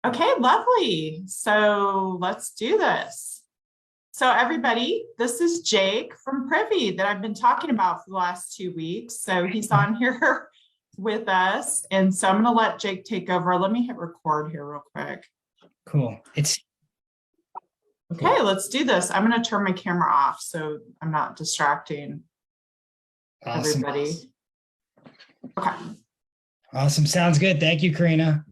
Okay, lovely. So let's do this. So everybody, this is Jake from Privy that I've been talking about for the last 2 weeks. So he's on here with us. And so I'm going to let Jake take over. Let me hit record here real quick. Cool. Okay, let's do this. I'm going to turn my camera off so I'm not distracting everybody. Okay. Awesome. Sounds good. Thank you, Karina.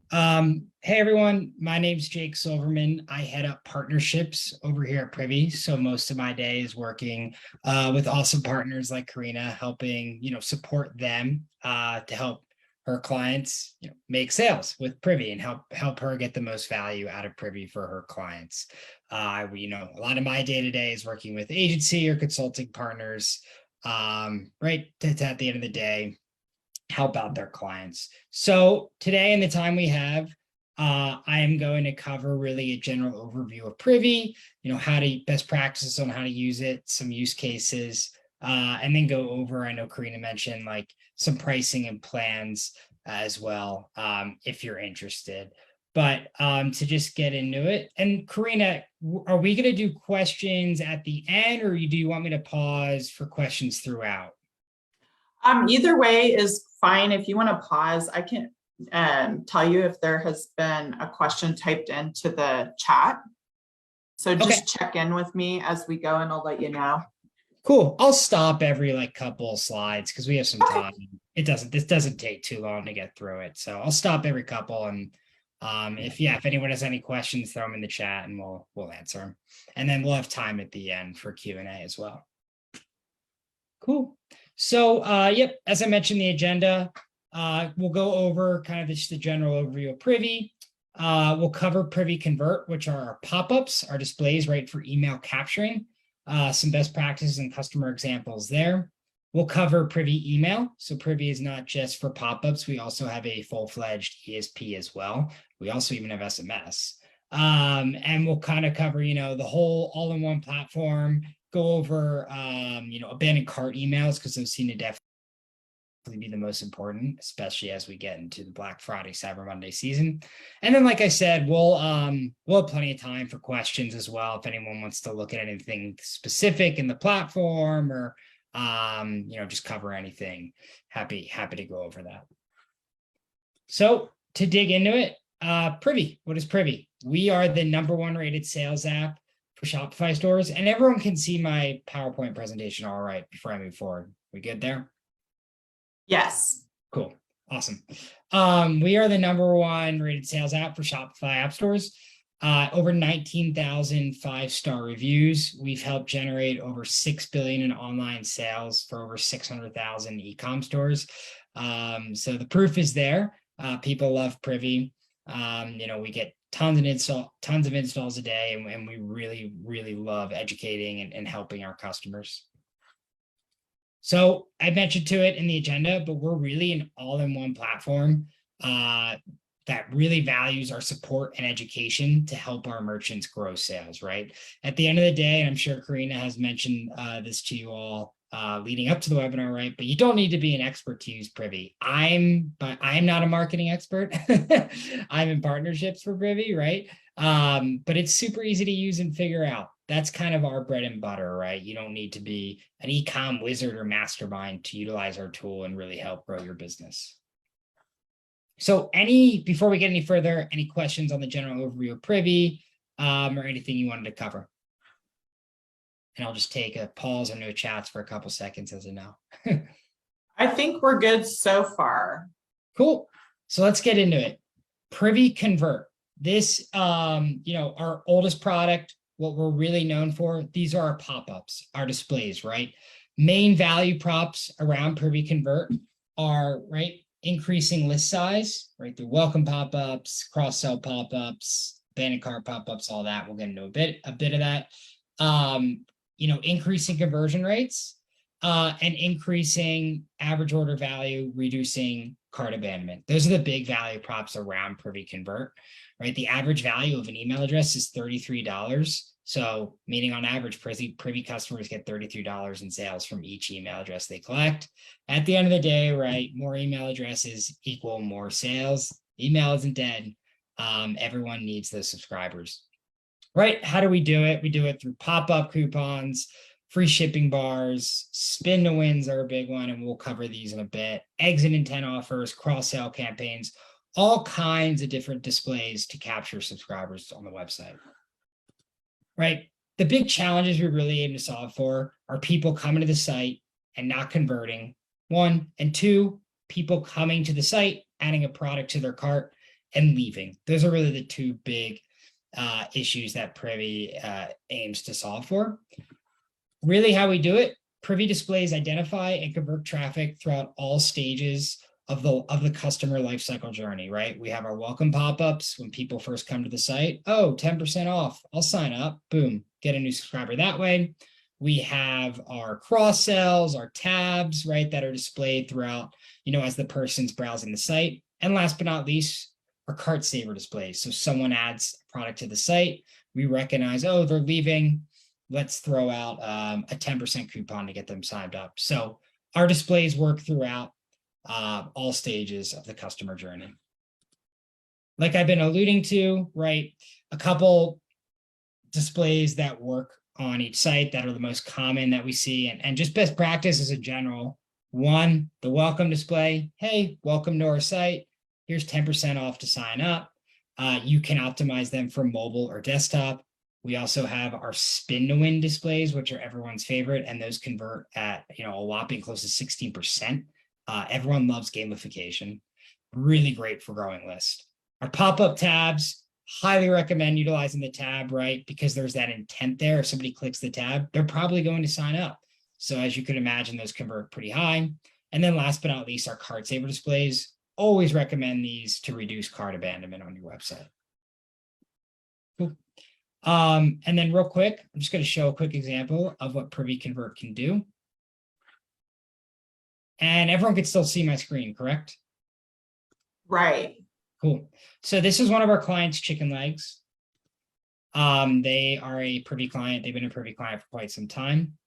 Hey, everyone. My name's Jake Silverman. I head up partnerships over here at Privy. So most of my day is working with awesome partners like Karina, helping, support them to help her clients, make sales with Privy and help her get the most value out of Privy for her clients. A lot of my day-to-day is working with agency or consulting partners, right? At the end of the day, help out their clients. So today, in the time we have, I am going to cover really a general overview of Privy, best practices on how to use it, some use cases, and then go over, I know Karina mentioned like some pricing and plans as well, if you're interested. But to just get into it, and Karina, are we going to do questions at the end, or do you want me to pause for questions throughout? Either way is fine. If you want to pause, I can tell you if there has been a question typed into the chat. So just check in with me as we go and I'll let you know. Cool. I'll stop every couple slides because we have some time. This doesn't take too long to get through it. So I'll stop every couple, and if anyone has any questions, throw them in the chat and we'll answer them. And then we'll have time at the end for Q&A as well. Cool. So, as I mentioned, the agenda, we'll go over kind of just the general overview of Privy. We'll cover Privy Convert, which are our pop-ups, our displays, right, for email capturing, some best practices and customer examples there. We'll cover Privy Email. So Privy is not just for pop-ups. We also have a full-fledged ESP as well. We also even have SMS. And we'll kind of cover, the whole all-in-one platform, go over, abandoned cart emails, because those seem to definitely be the most important, especially as we get into the Black Friday, Cyber Monday season. And then, like I said, we'll have plenty of time for questions as well. If anyone wants to look at anything specific in the platform or, just cover anything, happy to go over that. So to dig into it, Privy, what is Privy? We are the #1 rated sales app for Shopify stores, and everyone can see my PowerPoint presentation all right before I move forward. We good there? Yes. Cool. Awesome. We are the #1 rated sales app for Shopify app stores. Over 19,000 5-star reviews. We've helped generate over $6 billion in online sales for over 600,000 e-com stores. So the proof is there. People love Privy. We get tons of installs a day, and we really, really love educating and helping our customers. So I mentioned to it in the agenda, but we're really an all-in-one platform that really values our support and education to help our merchants grow sales, right? At the end of the day, and I'm sure Karina has mentioned this to you all leading up to the webinar, right? But you don't need to be an expert to use Privy. I'm not a marketing expert. I'm in partnerships for Privy, right? But it's super easy to use and figure out. That's kind of our bread and butter, right? You don't need to be an e-com wizard or mastermind to utilize our tool and really help grow your business. So before we get any further, any questions on the general overview of Privy or anything you wanted to cover? And I'll just take a pause on no chats for a couple seconds as I know. I think we're good so far. Cool. So let's get into it. Privy Convert. This, our oldest product, what we're really known for, these are our pop-ups, our displays, right? Main value props around Privy Convert are, right, increasing list size, right? The welcome pop-ups, cross-sell pop-ups, abandoned cart pop-ups, all that. We'll get into a bit of that. Increasing conversion rates and increasing average order value, reducing cart abandonment. Those are the big value props around Privy Convert, right? The average value of an email address is $33. So meaning on average, Privy customers get $33 in sales from each email address they collect. At the end of the day, right, more email addresses equal more sales. Email isn't dead. Everyone needs those subscribers, right? How do we do it? We do it through pop-up coupons, free shipping bars, spin to wins are a big one, and we'll cover these in a bit. Exit intent offers, cross-sell campaigns, all kinds of different displays to capture subscribers on the website, right? The big challenges we really aim to solve for are people coming to the site and not converting, one, and two, people coming to the site, adding a product to their cart and leaving. Those are really the two big issues that Privy aims to solve for. Really how we do it, Privy displays identify and convert traffic throughout all stages of the customer lifecycle journey, right? We have our welcome pop-ups when people first come to the site. Oh, 10% off, I'll sign up, boom, get a new subscriber that way. We have our cross sells, our tabs, right, that are displayed throughout, as the person's browsing the site. And last but not least, our cart saver displays. So someone adds a product to the site, we recognize, oh, they're leaving. Let's throw out a 10% coupon to get them signed up. So our displays work throughout all stages of the customer journey. Like I've been alluding to, right, a couple displays that work on each site that are the most common that we see, and just best practice as a general. One, the welcome display. Hey, welcome to our site. Here's 10% off to sign up. You can optimize them for mobile or desktop. We also have our spin to win displays, which are everyone's favorite, and those convert at a whopping close to 16%. Everyone loves gamification. Really great for growing list. Our pop-up tabs, highly recommend utilizing the tab, right? Because there's that intent there. If somebody clicks the tab, they're probably going to sign up. So as you could imagine, those convert pretty high. And then last but not least, our cart saver displays. Always recommend these to reduce cart abandonment on your website. Cool. And then real quick, I'm just going to show a quick example of what Privy Convert can do. And everyone can still see my screen, correct? Right. Cool. So this is one of our clients, Chicken Legs. They are a Privy client. They've been a Privy client for quite some time.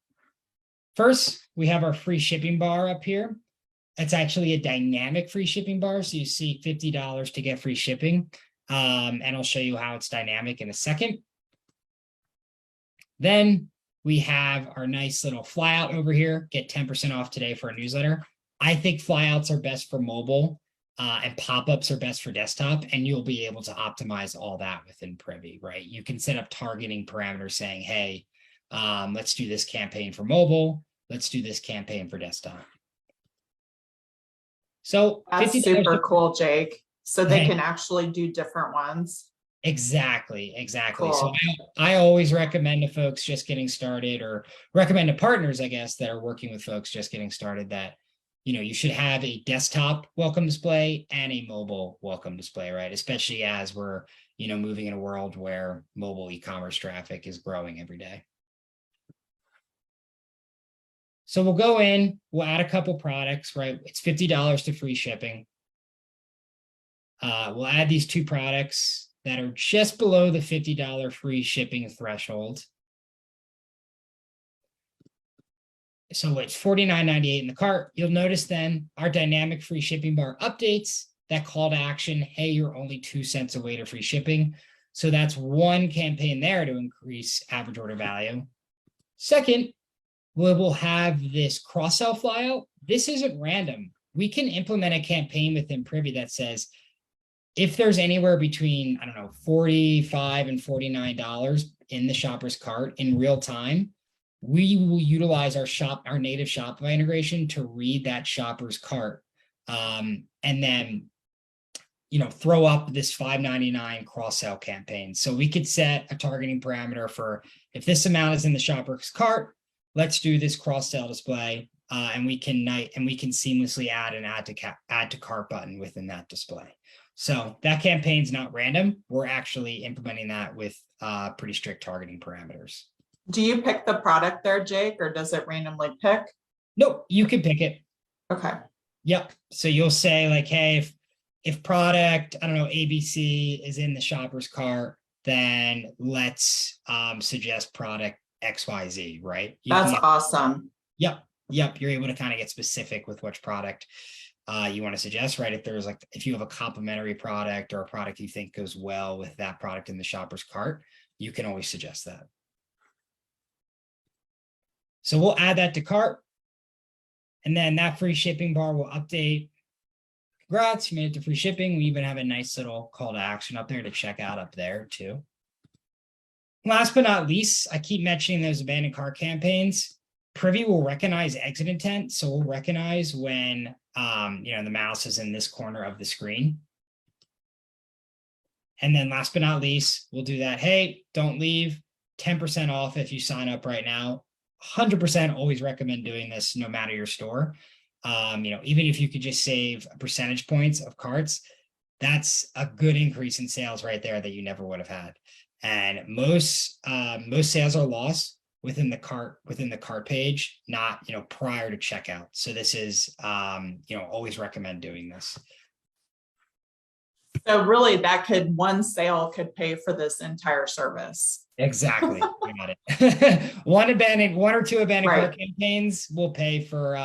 First, we have our free shipping bar up here. It's actually a dynamic free shipping bar. So you see $50 to get free shipping. And I'll show you how it's dynamic in a second. Then we have our nice little flyout over here. Get 10% off today for a newsletter. I think flyouts are best for mobile and pop-ups are best for desktop, and you'll be able to optimize all that within Privy, right? You can set up targeting parameters saying, hey, let's do this campaign for mobile. Let's do this campaign for desktop. So that's super cool, Jake. So they can actually do different ones. Exactly. Cool. So I always recommend to folks just getting started, or recommend to partners, I guess, that are working with folks just getting started, that you should have a desktop welcome display and a mobile welcome display, right? Especially as we're moving in a world where mobile e-commerce traffic is growing every day. So we'll go in, we'll add a couple products, right? It's $50 to free shipping. We'll add these two products that are just below the $50 free shipping threshold. So it's $49.98 in the cart. You'll notice then our dynamic free shipping bar updates that call to action. Hey, you're only 2 cents away to free shipping. So that's one campaign there to increase average order value. Second, we will have this cross-sell flyout. This isn't random. We can implement a campaign within Privy that says, if there's anywhere between, I don't know, $45 and $49 in the shopper's cart in real time, we will utilize our native Shopify integration to read that shopper's cart, and then throw up this $5.99 cross-sell campaign. So we could set a targeting parameter for, if this amount is in the shopper's cart, let's do this cross-sell display, and we can seamlessly add an add to cart button within that display. So that campaign's not random. We're actually implementing that with pretty strict targeting parameters. Do you pick the product there, Jake, or does it randomly pick? Nope, you can pick it. Okay. Yep. So you'll say like, hey, if product, I don't know, ABC is in the shopper's cart, then let's suggest product XYZ, right? That's awesome. Yep. You're able to kind of get specific with which product. you want to suggest, right? If you have a complementary product or a product you think goes well with that product in the shopper's cart, you can always suggest that. So we'll add that to cart. And then that free shipping bar will update. Congrats, you made it to free shipping. We even have a nice little call to action up there to check out up there too. Last but not least, I keep mentioning those abandoned cart campaigns. Privy will recognize exit intent. So we'll recognize when the mouse is in this corner of the screen. And then last but not least, we'll do that. Hey, don't leave. 10% off if you sign up right now. 100% always recommend doing this no matter your store. Even if you could just save percentage points of carts, that's a good increase in sales right there that you never would have had. And most sales are lost within the cart page, not prior to checkout. So this is always recommend doing this. So really one sale could pay for this entire service. Exactly. You got it. one or two abandoned Right. cart campaigns will pay for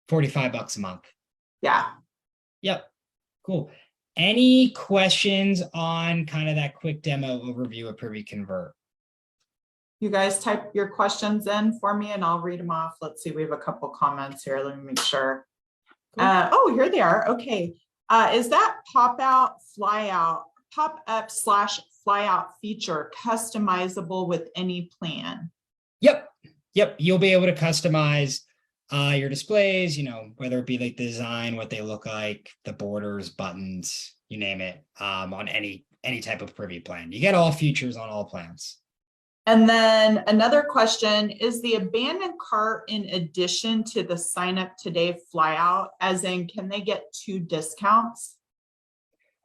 $45 a month. Yeah. Yep. Cool. Any questions on kind of that quick demo overview of Privy Convert? You guys type your questions in for me and I'll read them off. Let's see. We have a couple comments here. Let me make sure. Cool. Here they are. Okay. Is that pop-up/fly out feature customizable with any plan? Yep. You'll be able to customize your displays, whether it be like the design, what they look like, the borders, buttons, you name it, on any type of Privy plan. You get all features on all plans. And then another question, is the abandoned cart in addition to the sign up today fly out, as in, can they get 2 discounts?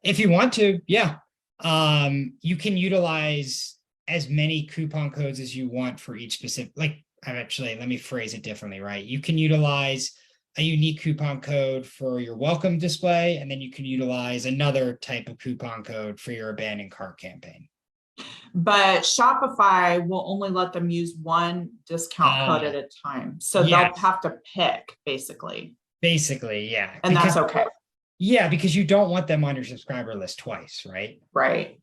If you want to, yeah. You can utilize as many coupon codes as you want for each specific, let me phrase it differently, right? You can utilize a unique coupon code for your welcome display, and then you can utilize another type of coupon code for your abandoned cart campaign. But Shopify will only let them use one discount code at a time. So they'll have to pick basically. Basically, yeah. And that's okay. Yeah, because you don't want them on your subscriber list twice, right? Right.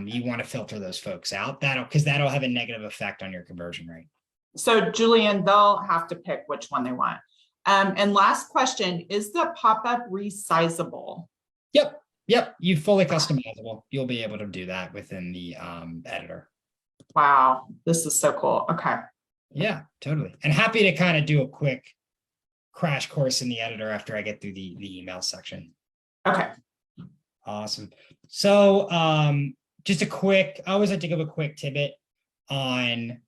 You want to filter those folks out. That'll have a negative effect on your conversion rate. So Julian, they'll have to pick which one they want. And last question, is the pop-up resizable? Yep. You fully customizable. You'll be able to do that within the editor. Wow, this is so cool. Okay. Yeah, totally. And happy to kind of do a quick crash course in the editor after I get through the email section. Okay. Awesome. So I always like to give a quick tidbit on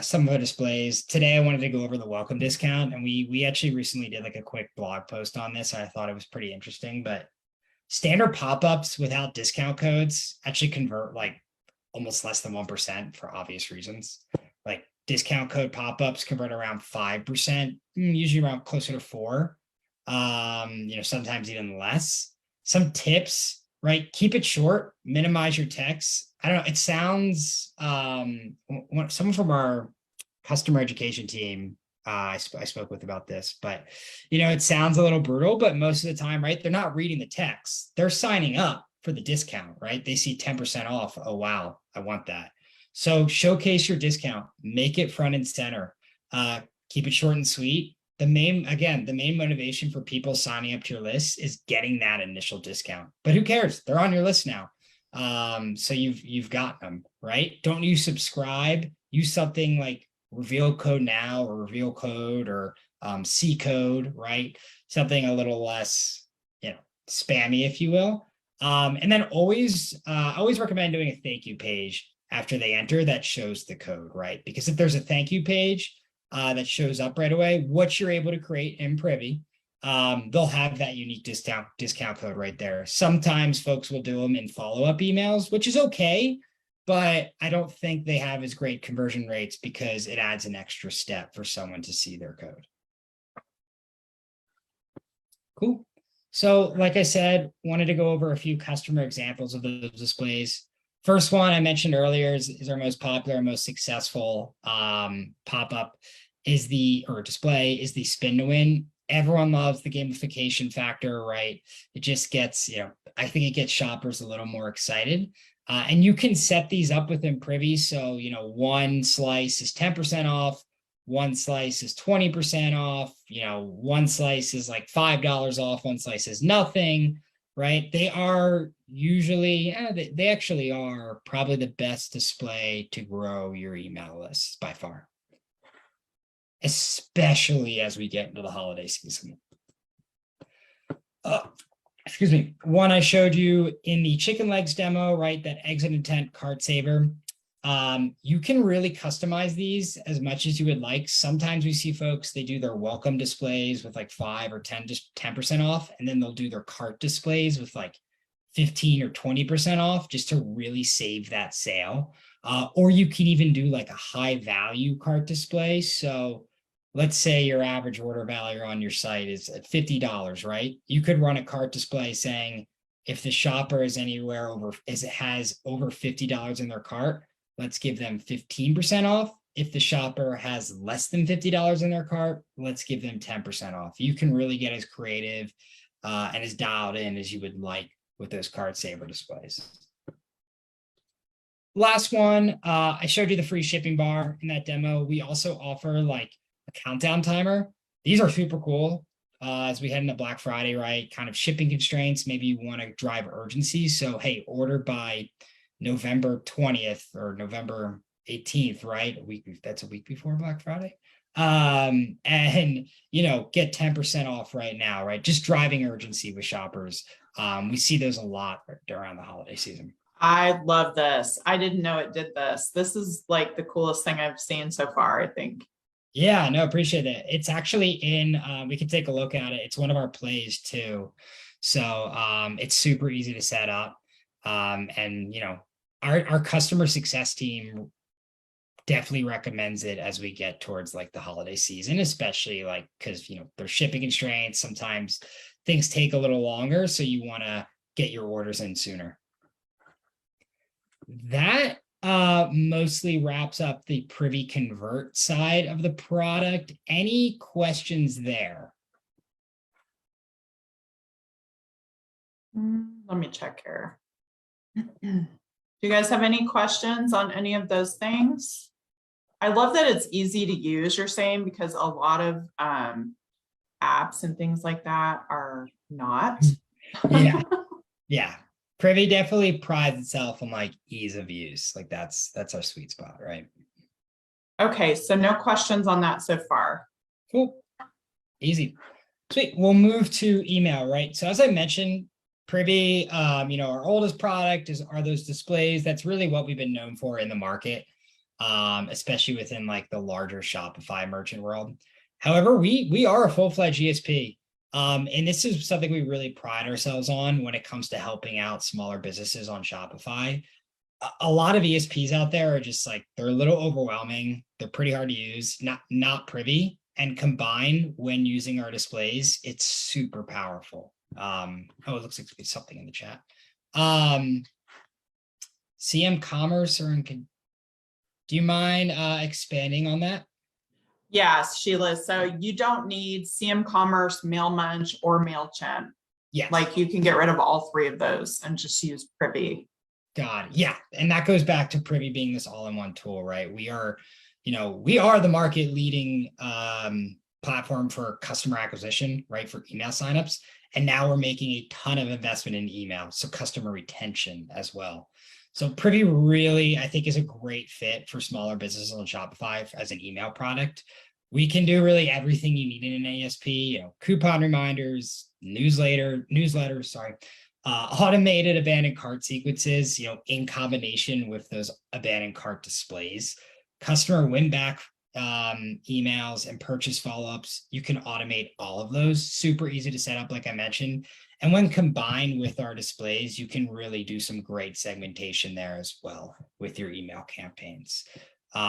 some of the displays. Today, I wanted to go over the welcome discount, and we actually recently did like a quick blog post on this. And I thought it was pretty interesting, but standard pop-ups without discount codes actually convert like almost less than 1% for obvious reasons. Like discount code pop-ups convert around 5%, usually around closer to 4%. Sometimes even less. Some tips, right? Keep it short, minimize your text. I don't know. It sounds, someone from our customer education team, I spoke with about this, but it sounds a little brutal, but most of the time, right, they're not reading the text. They're signing up for the discount, right? They see 10% off. Oh, wow, I want that. So showcase your discount, make it front and center, keep it short and sweet. The main motivation for people signing up to your list is getting that initial discount, but who cares? They're on your list now. So you've got them, right? Don't you subscribe, use something like reveal code now or reveal code or C code, right? Something a little less, spammy, if you will. And then always recommend doing a thank you page after they enter that shows the code, right? Because if there's a thank you page that shows up right away, what you're able to create in Privy, they'll have that unique discount code right there. Sometimes folks will do them in follow-up emails, which is okay, but I don't think they have as great conversion rates because it adds an extra step for someone to see their code. Cool. So like I said, wanted to go over a few customer examples of those displays. First one I mentioned earlier is our most popular, most successful pop-up display is the spin to win. Everyone loves the gamification factor, right? It just gets, I think it gets shoppers a little more excited. And you can set these up within Privy. So, one slice is 10% off, one slice is 20% off, one slice is like $5 off, one slice is nothing, right? They are usually, they actually are probably the best display to grow your email lists by far, especially as we get into the holiday season. Excuse me. One I showed you in the chicken legs demo, right? That exit intent cart saver. You can really customize these as much as you would like. Sometimes we see folks, they do their welcome displays with like 5 or 10% off, and then they'll do their cart displays with like 15 or 20% off just to really save that sale. Or you can even do like a high value cart display. So let's say your average order value on your site is at $50, right? You could run a cart display saying, if the shopper is anywhere over, as it has over $50 in their cart, let's give them 15% off. If the shopper has less than $50 in their cart, let's give them 10% off. You can really get as creative and as dialed in as you would like with those cart saver displays. Last one, I showed you the free shipping bar in that demo. We also offer like a countdown timer. These are super cool as we head into Black Friday, right? Kind of shipping constraints. Maybe you want to drive urgency. So, hey, order by November 20th or November 18th, right? That's a week before Black Friday. And get 10% off right now, right? Just driving urgency with shoppers. We see those a lot around the holiday season. I love this. I didn't know it did this. This is like the coolest thing I've seen so far, I think. Yeah, no, appreciate it. It's actually in, we can take a look at it. It's one of our plays too. So it's super easy to set up. And our customer success team definitely recommends it as we get towards like the holiday season, especially like because there's shipping constraints. Sometimes things take a little longer, so you want to get your orders in sooner. That mostly wraps up the Privy Convert side of the product. Any questions there? Let me check here. Do you guys have any questions on any of those things? I love that it's easy to use, you're saying, because a lot of apps and things like that are not. Yeah. Privy definitely prides itself on like ease of use. Like that's our sweet spot, right? Okay, so no questions on that so far. Cool. Easy. Sweet. We'll move to email, right? So as I mentioned, Privy, our oldest product are those displays. That's really what we've been known for in the market, especially within like the larger Shopify merchant world. However, we are a full-fledged ESP. And this is something we really pride ourselves on when it comes to helping out smaller businesses on Shopify. A lot of ESPs out there are just like, they're a little overwhelming. They're pretty hard to use, not Privy. And combined when using our displays, it's super powerful. It looks like there's something in the chat. CM Commerce, do you mind expanding on that? Yes, Sheila. So you don't need CM Commerce, MailMunch, or MailChimp. Yes. Like you can get rid of all three of those and just use Privy. God, yeah. And that goes back to Privy being this all-in-one tool, right? We are the market leading platform for customer acquisition, right? For email signups. And now we're making a ton of investment in email. So customer retention as well. So Privy really, I think, is a great fit for smaller businesses on Shopify as an email product. We can do really everything you need in an ASP, coupon reminders, newsletters, automated abandoned cart sequences, in combination with those abandoned cart displays, customer win back emails and purchase follow-ups. You can automate all of those. Super easy to set up, like I mentioned. And when combined with our displays, you can really do some great segmentation there as well with your email campaigns.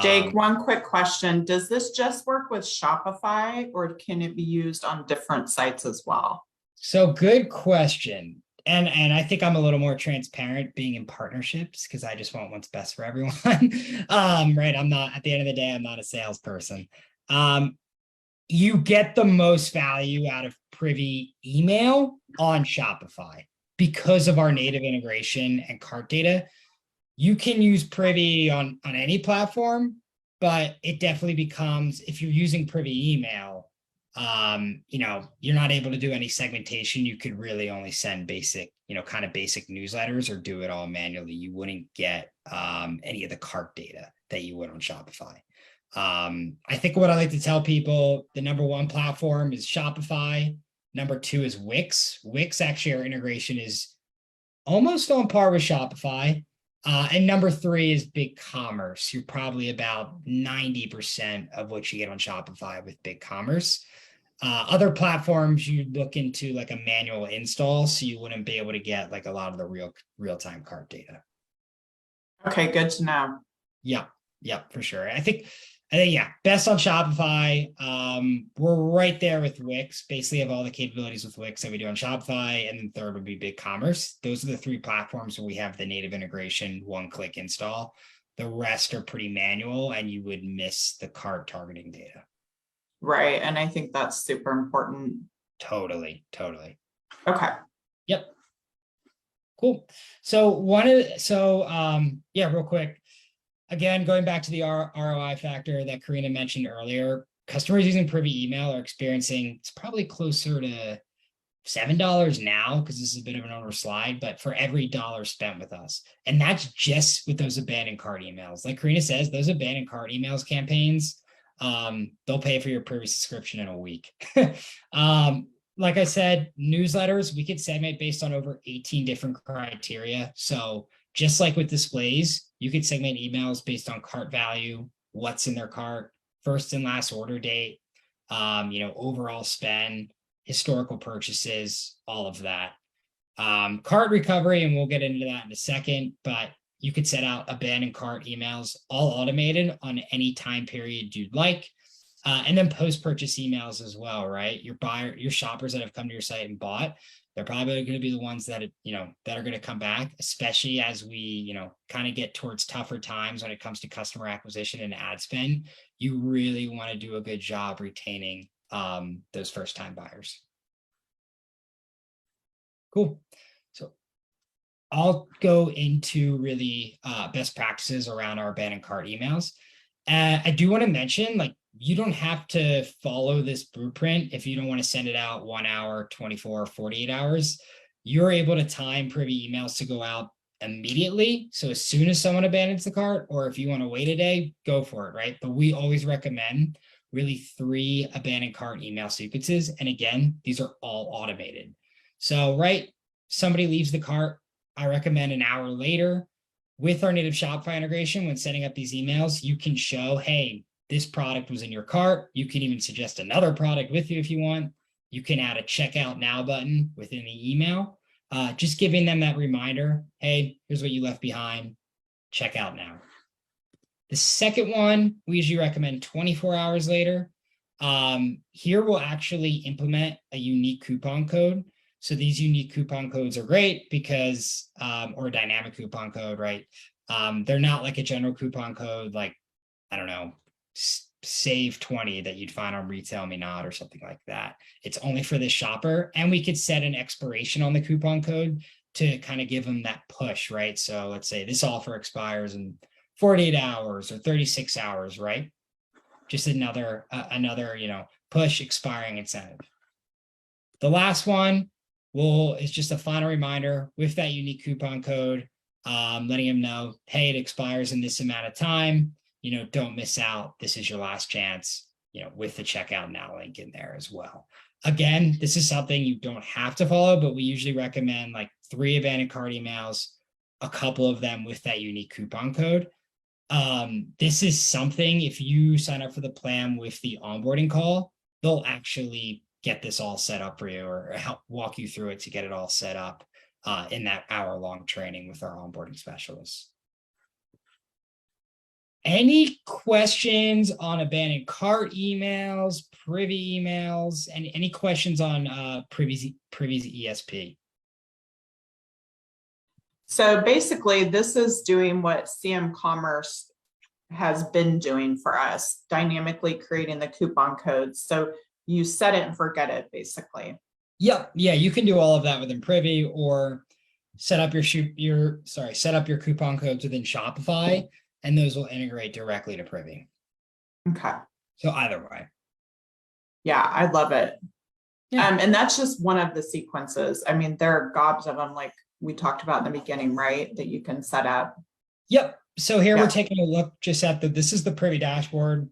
Jake, one quick question. Does this just work with Shopify or can it be used on different sites as well? So good question. And I think I'm a little more transparent being in partnerships because I just want what's best for everyone. Right. I'm not, at the end of the day, I'm not a salesperson. you get the most value out of Privy email on Shopify because of our native integration and cart data. You can use Privy on any platform, but it definitely becomes, if you're using Privy email, you're not able to do any segmentation. You could really only send basic, kind of basic newsletters or do it all manually. You wouldn't get any of the cart data that you would on Shopify. I think what I like to tell people, the number one platform is Shopify. Number two is Wix. Wix, actually, our integration is almost on par with Shopify. And number three is BigCommerce. You're probably about 90% of what you get on Shopify with BigCommerce. Other platforms, you look into like a manual install, so you wouldn't be able to get like a lot of the real-time cart data. Okay, good to know. Yep, for sure. I think, yeah, best on Shopify. We're right there with Wix. Basically have all the capabilities with Wix that we do on Shopify. And then third would be BigCommerce. Those are the three platforms where we have the native integration, one-click install. The rest are pretty manual, and you would miss the cart targeting data. Right. And I think that's super important. Totally. Okay. Yep. Cool. So real quick. Again, going back to the ROI factor that Karina mentioned earlier, customers using Privy email are experiencing, it's probably closer to $7 now, because this is a bit of an older slide, but for every dollar spent with us. And that's just with those abandoned cart emails. Like Karina says, those abandoned cart emails campaigns, they'll pay for your Privy subscription in a week. Like I said, newsletters, we could segment based on over 18 different criteria. So just like with displays, you could segment emails based on cart value, what's in their cart, first and last order date, overall spend, historical purchases, all of that. Cart recovery, and we'll get into that in a second, but you could set out abandoned cart emails, all automated on any time period you'd like. And then post-purchase emails as well, right? Your shoppers that have come to your site and bought, they're probably going to be the ones that, that are going to come back, especially as we, kind of get towards tougher times when it comes to customer acquisition and ad spend. You really want to do a good job retaining those first-time buyers. Cool. So I'll go into really best practices around our abandoned cart emails. I do want to mention, you don't have to follow this blueprint if you don't want to send it out 1 hour, 24, 48 hours. You're able to time Privy emails to go out immediately. So as soon as someone abandons the cart, or if you want to wait a day, go for it, right? But we always recommend really 3 abandoned cart email sequences. And again, these are all automated. So, right, somebody leaves the cart, I recommend an hour later. With our native Shopify integration, when setting up these emails, you can show, hey, this product was in your cart. You can even suggest another product with you if you want. You can add a checkout now button within the email, just giving them that reminder, hey, here's what you left behind, check out now. The second one, we usually recommend 24 hours later. Here we'll actually implement a unique coupon code. So these unique coupon codes are great because, or a dynamic coupon code, right? They're not like a general coupon code, like, I don't know, save 20 that you'd find on Retail Me Not or something like that. It's only for this shopper. And we could set an expiration on the coupon code to kind of give them that push, right? So let's say this offer expires in 48 hours or 36 hours, right? Just another, push expiring incentive. The last one is just a final reminder with that unique coupon code, letting them know, hey, it expires in this amount of time. Don't miss out. This is your last chance, with the checkout now link in there as well. Again, this is something you don't have to follow, but we usually recommend 3 abandoned cart emails, a couple of them with that unique coupon code. This is something, if you sign up for the plan with the onboarding call, they'll actually get this all set up for you or help walk you through it to get it all set up in that hour-long training with our onboarding specialists. Any questions on abandoned cart emails, Privy emails, and any questions on Privy's ESP? So basically, this is doing what CM Commerce has been doing for us, dynamically creating the coupon codes. So you set it and forget it, basically. Yep. Yeah, you can do all of that within Privy, or set up set up your coupon codes within Shopify, and those will integrate directly to Privy. Okay. So either way. Yeah, I love it. Yeah. And that's just one of the sequences. I mean, there are gobs of them, like we talked about in the beginning, right? That you can set up. Yep. So here Yeah. we're taking a look just at this is the Privy Dashboard.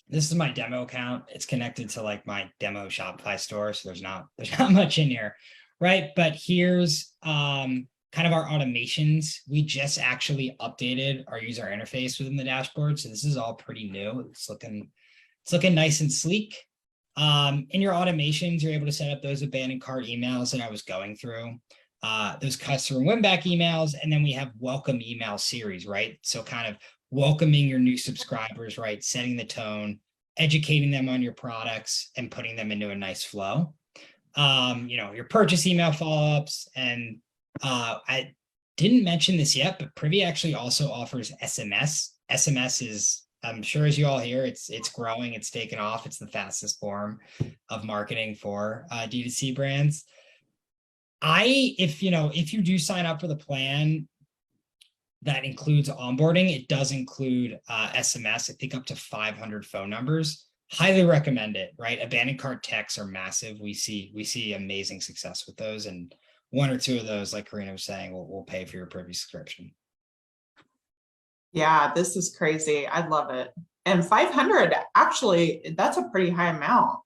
This is my demo account. It's connected to like my demo Shopify store. So there's not much in here, right? But here's kind of our automations. We just actually updated our user interface within the dashboard. So this is all pretty new. It's looking nice and sleek. In your automations, you're able to set up those abandoned cart emails that I was going through, those customer win back emails, and then we have welcome email series, right? So kind of welcoming your new subscribers, right? Setting the tone, educating them on your products, and putting them into a nice flow. Your purchase email follow-ups, and I didn't mention this yet, but Privy actually also offers SMS. SMS is, I'm sure as you all hear, it's growing, it's taken off. It's the fastest form of marketing for D2C brands. If you do sign up for the plan that includes onboarding, it does include SMS, I think up to 500 phone numbers. Highly recommend it, right? Abandoned cart texts are massive. We see amazing success with those, and one or two of those, like Karina was saying, will pay for your Privy subscription. Yeah, this is crazy. I love it. And 500, actually, that's a pretty high amount.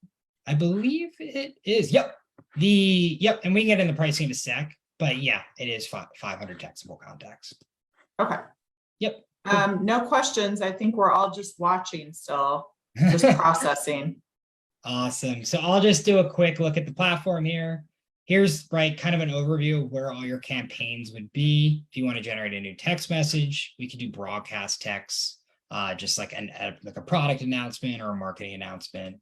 I believe it is. Yep. And we can get in the pricing in a sec, but yeah, it is 500 textable contacts. Okay. Yep. No questions. I think we're all just watching still, just processing. Awesome. So I'll just do a quick look at the platform here. Here's kind of an overview of where all your campaigns would be. If you want to generate a new text message, we could do broadcast text, just like a product announcement or a marketing announcement.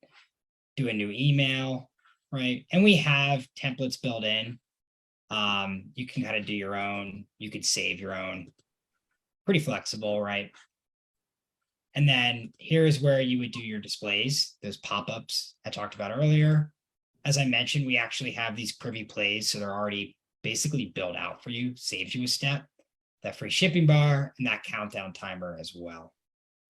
Do a new email, right? And we have templates built in. You can kind of do your own. You could save your own. Pretty flexible, right? And then here's where you would do your displays, those pop-ups I talked about earlier. As I mentioned, we actually have these Privy plays, so they're already basically built out for you, saves you a step, that free shipping bar, and that countdown timer as well.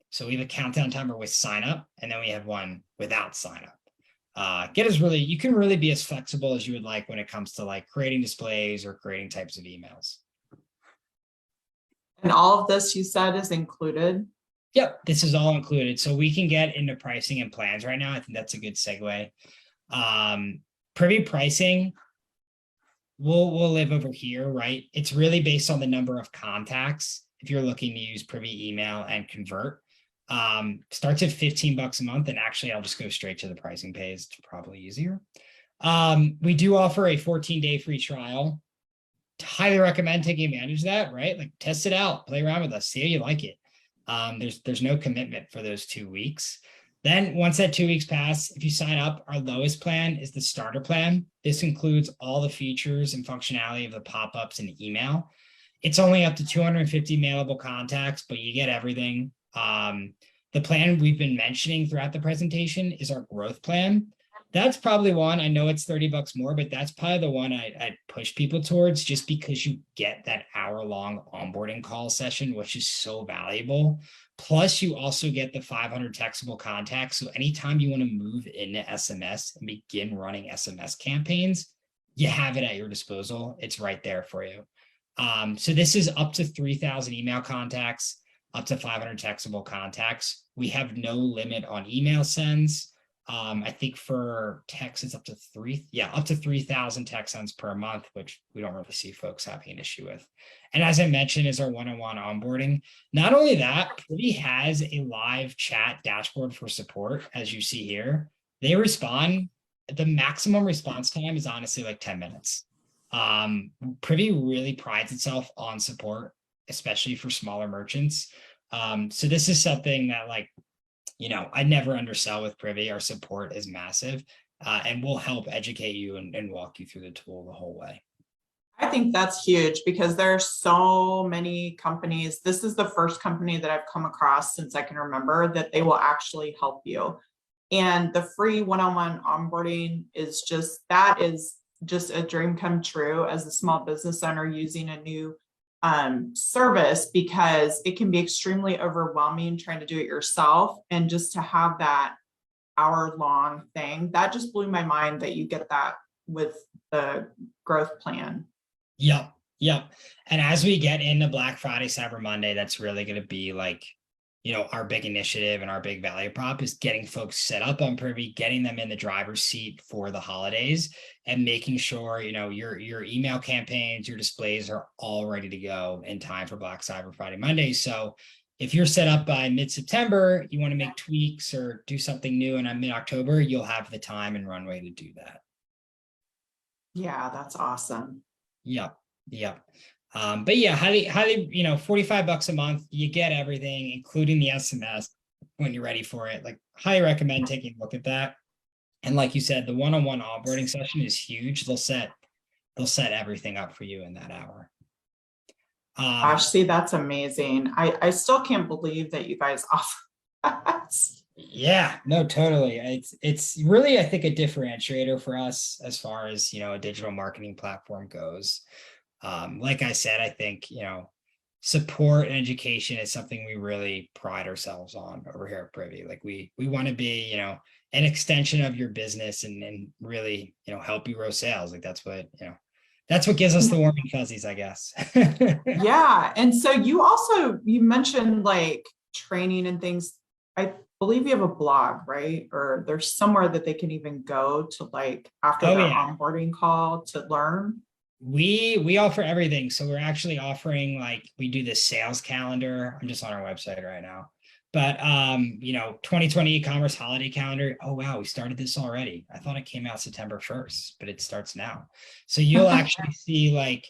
So we have a countdown timer with sign up, and then we have one without sign up. You can really be as flexible as you would like when it comes to like creating displays or creating types of emails. And all of this you said is included? Yep, this is all included. So we can get into pricing and plans right now. I think that's a good segue. Privy pricing will live over here, right? It's really based on the number of contacts. If you're looking to use Privy email and convert, starts at $15 a month. And actually, I'll just go straight to the pricing page. It's probably easier. We do offer a 14-day free trial. Highly recommend taking advantage of that, right? Like test it out, play around with us, see how you like it. There's no commitment for those 2 weeks. Then once that 2 weeks pass, if you sign up, our lowest plan is the starter plan. This includes all the features and functionality of the pop-ups and email. It's only up to 250 mailable contacts, but you get everything. The plan we've been mentioning throughout the presentation is our growth plan. That's probably one. I know it's $30 more, but that's probably the one I'd push people towards, just because you get that hour-long onboarding call session, which is so valuable. Plus, you also get the 500 textable contacts. So anytime you want to move into SMS and begin running SMS campaigns, you have it at your disposal. It's right there for you. So this is up to 3,000 email contacts, up to 500 textable contacts. We have no limit on email sends. I think for text, it's up to 3,000 text sends per month, which we don't really see folks having an issue with. And as I mentioned, is our one-on-one onboarding. Not only that, Privy has a live chat dashboard for support, as you see here. They respond. The maximum response time is honestly like 10 minutes. Privy really prides itself on support, especially for smaller merchants. So this is something that I never undersell with Privy. Our support is massive, and we'll help educate you and walk you through the tool the whole way. I think that's huge because there are so many companies. This is the first company that I've come across since I can remember that they will actually help you. And the free one-on-one onboarding is just, that is just a dream come true as a small business owner using a new service, because it can be extremely overwhelming trying to do it yourself. And just to have that hour-long thing, that just blew my mind that you get that with the growth plan. Yep. Yep. And as we get into Black Friday, Cyber Monday, that's really going to be like, our big initiative and our big value prop is getting folks set up on Privy, getting them in the driver's seat for the holidays, and making sure, your email campaigns, your displays are all ready to go in time for Black Cyber Friday Monday. So if you're set up by mid-September, you want to make tweaks or do something new in mid-October, you'll have the time and runway to do that. Yeah, that's awesome. Yep. Yep. But yeah, highly, $45 a month, you get everything, including the SMS when you're ready for it. Like, highly recommend taking a look at that. And like you said, the one-on-one onboarding session is huge. They'll set everything up for you in that hour. Gosh, see, that's amazing. I still can't believe that you guys offer that. Yeah, no, totally. It's really, I think, a differentiator for us as far as, a digital marketing platform goes. Like I said, I think, support and education is something we really pride ourselves on over here at Privy. Like we want to be, an extension of your business and really, help you grow sales. Like that's what gives us the warm and fuzzies, I guess. Yeah. And so you mentioned like training and things. I believe you have a blog, right? Or there's somewhere that they can even go to, like, after their onboarding call to learn. We offer everything. So we're actually offering, like, we do this sales calendar. I'm just on our website right now. But 2020 e-commerce holiday calendar. Oh wow, we started this already. I thought it came out September 1st, but it starts now. So you'll actually see like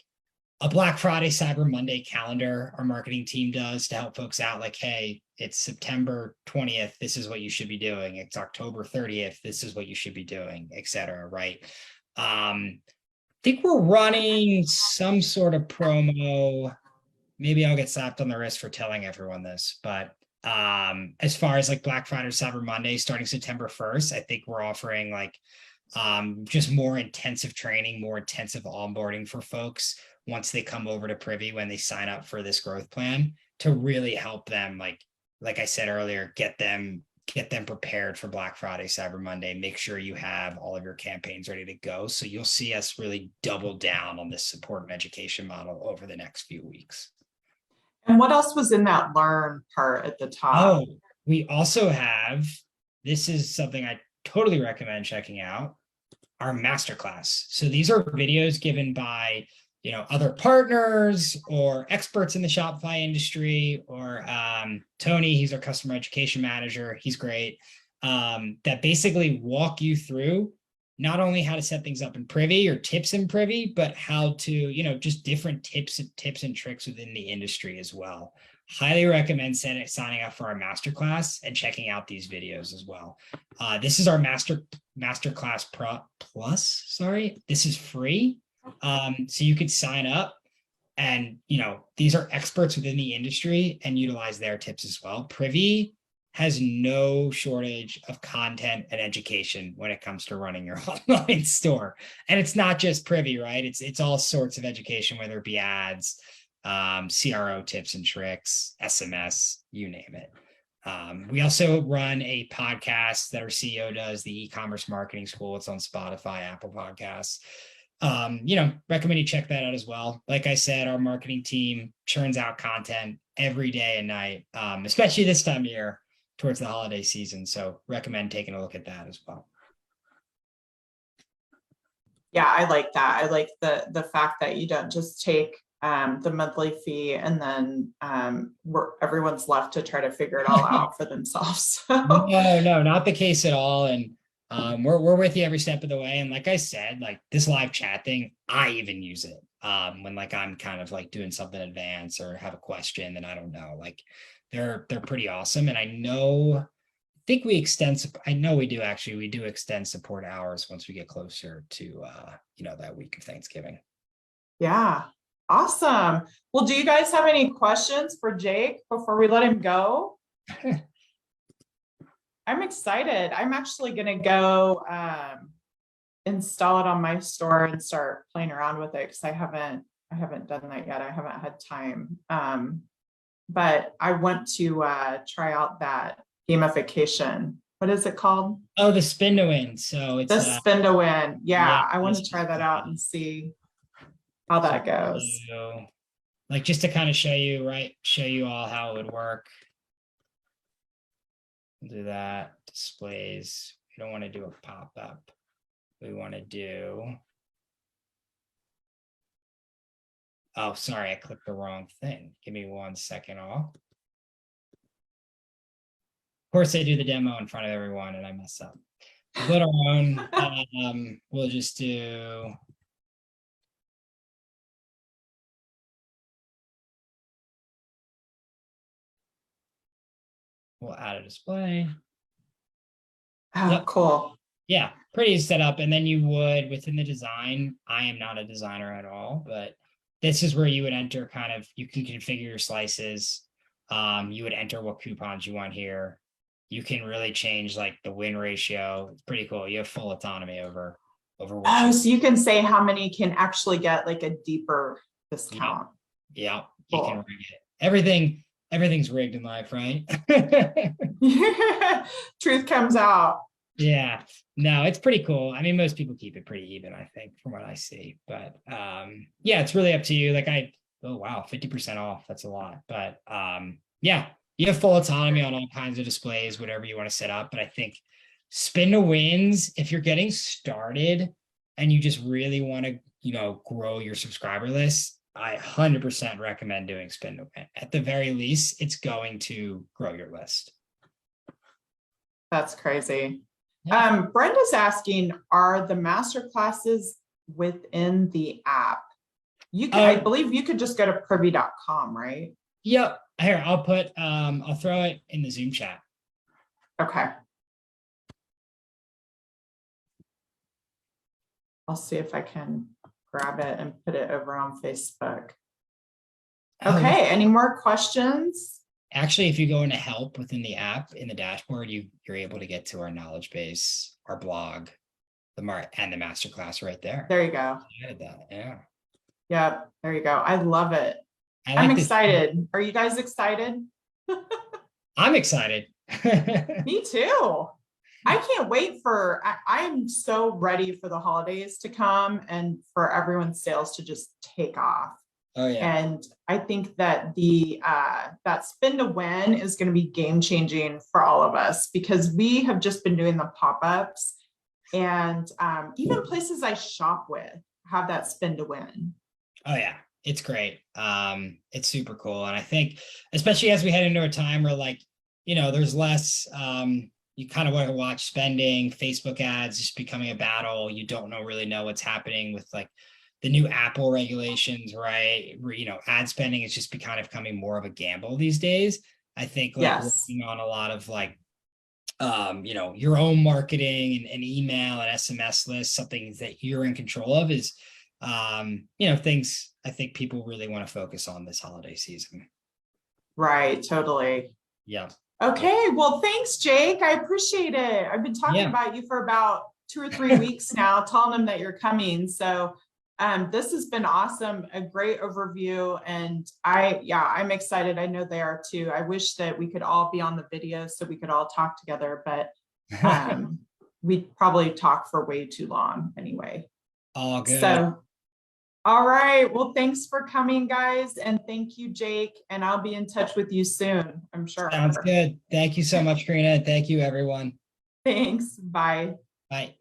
a Black Friday, Cyber Monday calendar our marketing team does to help folks out. Like, hey, it's September 20th. This is what you should be doing. It's October 30th. This is what you should be doing, etc. Right. I think we're running some sort of promo. Maybe I'll get slapped on the wrist for telling everyone this, but as far as like Black Friday, Cyber Monday, starting September 1st, I think we're offering like just more intensive training, more intensive onboarding for folks once they come over to Privy, when they sign up for this growth plan, to really help them, like I said earlier, get them prepared for Black Friday, Cyber Monday. Make sure you have all of your campaigns ready to go. So you'll see us really double down on this support and education model over the next few weeks. And what else was in that learn part at the top? Oh, we also have, this is something I totally recommend checking out, our masterclass. So these are videos given by, other partners or experts in the Shopify industry, or Tony, he's our customer education manager. He's great. That basically walk you through not only how to set things up in Privy or tips in Privy, but how to, just different tips and tricks within the industry as well. Highly recommend signing up for our masterclass and checking out these videos as well. This is our masterclass plus. Sorry, this is free. So you could sign up, and these are experts within the industry and utilize their tips as well. Privy has no shortage of content and education when it comes to running your online store. And it's not just Privy, right? It's all sorts of education, whether it be ads, CRO tips and tricks, SMS, you name it. We also run a podcast that our CEO does, the e-commerce marketing school. It's on Spotify, Apple Podcasts. Recommend you check that out as well. Like I said, our marketing team churns out content every day and night, especially this time of year towards the holiday season. So recommend taking a look at that as well. Yeah, I like that. I like the fact that you don't just take the monthly fee and then everyone's left to try to figure it all out for themselves. No, not the case at all. And we're with you every step of the way. And like I said, like this live chat thing, I even use it when like I'm kind of like doing something advanced or have a question and I don't know. Like they're pretty awesome. And I think we extend. I know we do actually. We do extend support hours once we get closer to that week of Thanksgiving. Yeah. Awesome. Well, do you guys have any questions for Jake before we let him go? I'm excited. I'm actually going to go install it on my store and start playing around with it because I haven't done that yet. I haven't had time. But I want to try out that gamification. What is it called? Oh, the spin to win. So it's The spin to win. Yeah, I want to it's try that out and see how that goes. so, like just to kind of show you, right? Show you all how it would work. Do that. Displays. We don't want to do a pop-up. We want to do. Oh, sorry, I clicked the wrong thing. Give me 1 second off. Of course, I do the demo in front of everyone and I mess up. Build our own. We'll just do. We'll add a display. Oh, Yep. cool. Yeah, pretty set up. And then you would, within the design, I am not a designer at all, but this is where you would enter kind of, you can configure your slices. You would enter what coupons you want here. You can really change like the win ratio. It's pretty cool. You have full autonomy over what Oh, so you can say how many can actually get like a deeper discount. Yeah, Cool. you can rig it. Everything's rigged in life, right? Truth comes out. Yeah, no, it's pretty cool. I mean, most people keep it pretty even, I think, from what I see. But yeah, it's really up to you. Like oh wow, 50% off. That's a lot. But yeah, you have full autonomy on all kinds of displays, whatever you want to set up. But I think spin to wins, if you're getting started and you just really want to, grow your subscriber list, I 100% recommend doing spin to win. At the very least, it's going to grow your list. That's crazy. Yeah. Brenda's asking, are the master classes within the app? You can, I believe you could just go to privy.com, right? Yep. Here, I'll throw it in the Zoom chat. Okay. I'll see if I can grab it and put it over on Facebook. Okay, any more questions? Actually, if you go into help within the app in the dashboard, you're able to get to our knowledge base, our blog, and the masterclass right there. There you go. I added that. Yeah. Yep. There you go. I love it. I'm excited. Are you guys excited? I'm excited. Me too. I can't wait I'm so ready for the holidays to come and for everyone's sales to just take off. Oh yeah. And I think that that spin to win is going to be game changing for all of us because we have just been doing the pop-ups and even places I shop with have that spin to win. Oh yeah, it's great. It's super cool. And I think especially as we head into a time where there's less, you kind of want to watch spending, Facebook ads just becoming a battle. You don't really know what's happening with the new Apple regulations, right? Ad spending is just becoming more of a gamble these days. I think working on a lot of your own marketing and email and SMS lists, something that you're in control of is, things I think people really want to focus on this holiday season. Right. Totally. Yeah. Okay. Well, thanks, Jake. I appreciate it. I've been talking about you for about 2 or 3 weeks now, telling them that you're coming. So this has been awesome, a great overview. And I'm excited. I know they are too. I wish that we could all be on the video so we could all talk together, but we'd probably talk for way too long anyway. All good. So, all right. Well, thanks for coming, guys. And thank you, Jake. And I'll be in touch with you soon, I'm sure. Sounds good. Thank you so much, Karina. Thank you, everyone. Thanks. Bye. Bye.